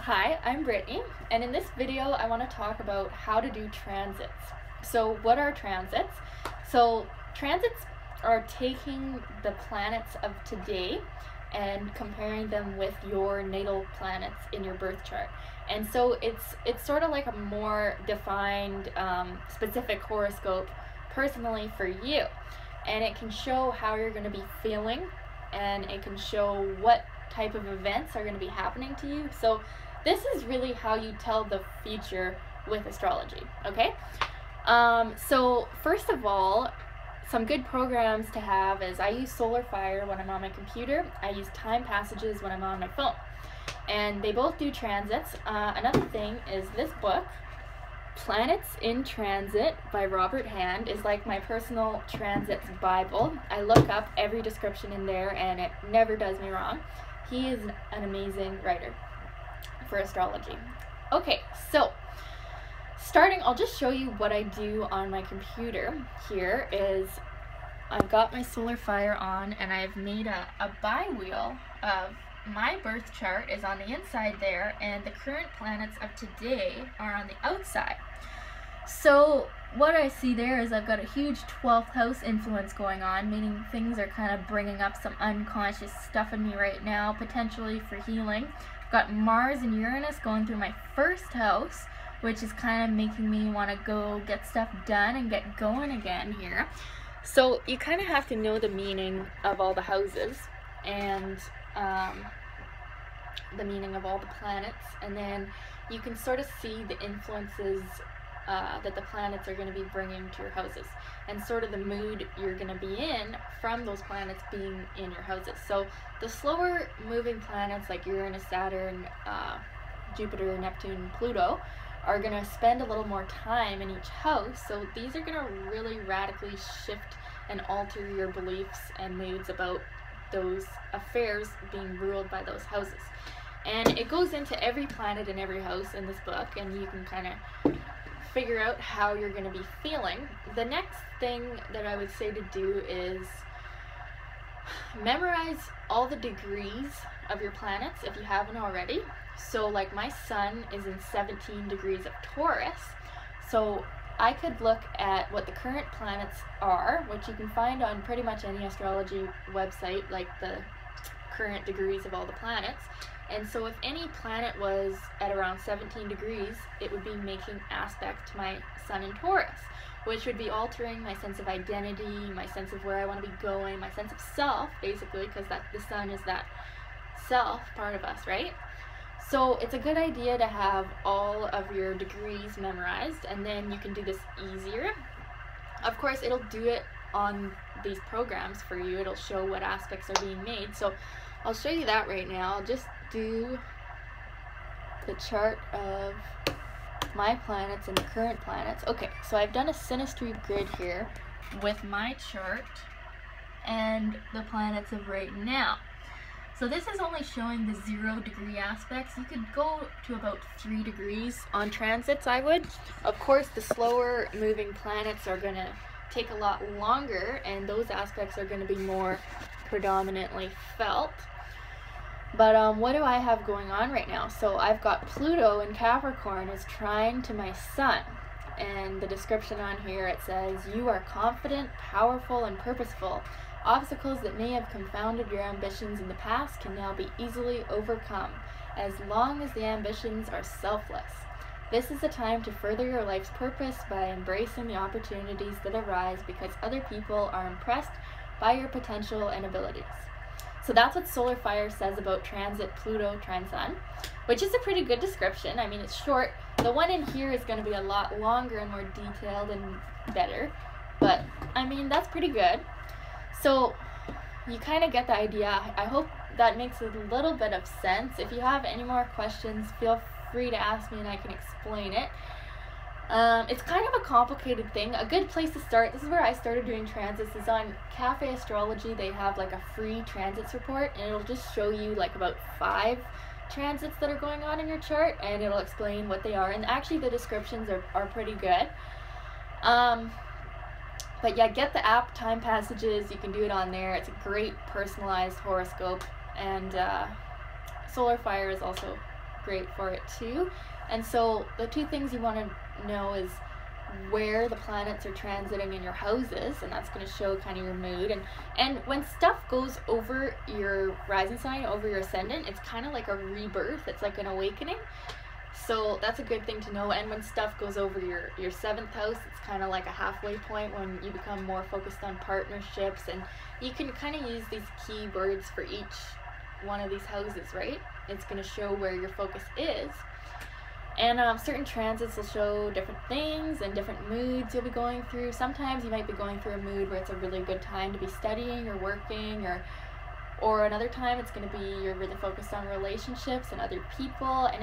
Hi, I'm Brittany, and in this video I want to talk about how to do transits. So what are transits? So transits are taking the planets of today and comparing them with your natal planets in your birth chart. And so it's sort of like a more defined, specific horoscope personally for you. And it can show how you're going to be feeling, and it can show what type of events are going to be happening to you. So this is really how you tell the future with astrology, okay? So first of all, some good programs to have is I use Solar Fire when I'm on my computer. I use Time Passages when I'm on my phone. And they both do transits. Another thing is this book, Planets in Transit by Robert Hand, is like my personal transits Bible. I look up every description in there and it never does me wrong. He is an amazing writer for astrology. Okay, so starting, I'll just show you what I do on my computer. Here is, I've got my Solar Fire on and I've made a bi-wheel of my birth chart is on the inside there, and the current planets of today are on the outside. So what I see there is I've got a huge 12th house influence going on, meaning things are kind of bringing up some unconscious stuff in me right now, potentially for healing. I've got Mars and Uranus going through my first house, which is kind of making me want to go get stuff done and get going again here. So you kind of have to know the meaning of all the houses and the meaning of all the planets, and then you can sort of see the influences that the planets are going to be bringing to your houses, and sort of the mood you're going to be in from those planets being in your houses. So the slower moving planets like Uranus, Saturn, Jupiter, Neptune, Pluto are going to spend a little more time in each house. So these are going to really radically shift and alter your beliefs and moods about those affairs being ruled by those houses. And it goes into every planet in every house in this book, and you can kind of figure out how you're going to be feeling. The next thing that I would say to do is memorize all the degrees of your planets if you haven't already. So like my sun is in 17 degrees of Taurus, so I could look at what the current planets are, which you can find on pretty much any astrology website, like the current degrees of all the planets. And so if any planet was at around 17 degrees, it would be making aspect to my sun in Taurus, which would be altering my sense of identity, my sense of where I want to be going, my sense of self, basically, because the sun is that self part of us, right? So it's a good idea to have all of your degrees memorized, and then you can do this easier. Of course, it'll do it on these programs for you. It'll show what aspects are being made. So I'll show you that right now. I'll just do the chart of my planets and the current planets. Okay, so I've done a synastry grid here with my chart and the planets of right now. So this is only showing the 0-degree aspects. You could go to about 3 degrees on transits, I would. Of course, the slower moving planets are going to take a lot longer, and those aspects are going to be more predominantly felt. But what do I have going on right now? So I've got Pluto in Capricorn is trine to my sun. And the description on here, it says, "You are confident, powerful, and purposeful. Obstacles that may have confounded your ambitions in the past can now be easily overcome, as long as the ambitions are selfless. This is the time to further your life's purpose by embracing the opportunities that arise because other people are impressed by your potential and abilities." So that's what Solar Fire says about transit Pluto trine Sun, which is a pretty good description. I mean, it's short. The one in here is going to be a lot longer and more detailed and better, but I mean, that's pretty good. So you kind of get the idea. I hope that makes a little bit of sense. If you have any more questions, feel free to ask me and I can explain it. It's kind of a complicated thing. A good place to start, this is where I started doing transits, is on Cafe Astrology. They have like a free transits report, and it'll just show you like about 5 transits that are going on in your chart, and it'll explain what they are. And actually the descriptions are pretty good. But yeah, get the app, Time Passages. You can do it on there. It's a great personalized horoscope, and Solar Fire is also great for it too. And so the two things you want to know is where the planets are transiting in your houses, and that's going to show kind of your mood. And when stuff goes over your rising sign, over your ascendant, it's kind of like a rebirth. It's like an awakening. So that's a good thing to know. And when stuff goes over your 7th house, it's kind of like a halfway point when you become more focused on partnerships, and you can kind of use these key words for each one of these houses, right? It's going to show where your focus is. And certain transits will show different things and different moods you'll be going through. Sometimes you might be going through a mood where it's a really good time to be studying or working, or another time it's going to be you're really focused on relationships and other people. And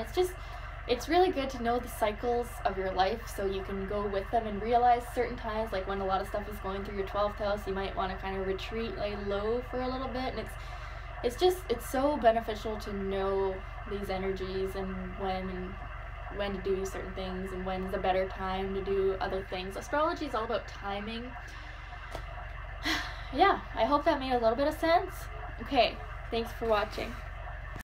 it's really good to know the cycles of your life so you can go with them and realize certain times, like when a lot of stuff is going through your 12th house, you might want to kind of retreat, lay low for a little bit. And it's so beneficial to know these energies and when to do certain things and when's a better time to do other things. Astrology is all about timing. Yeah, I hope that made a little bit of sense. Okay, thanks for watching.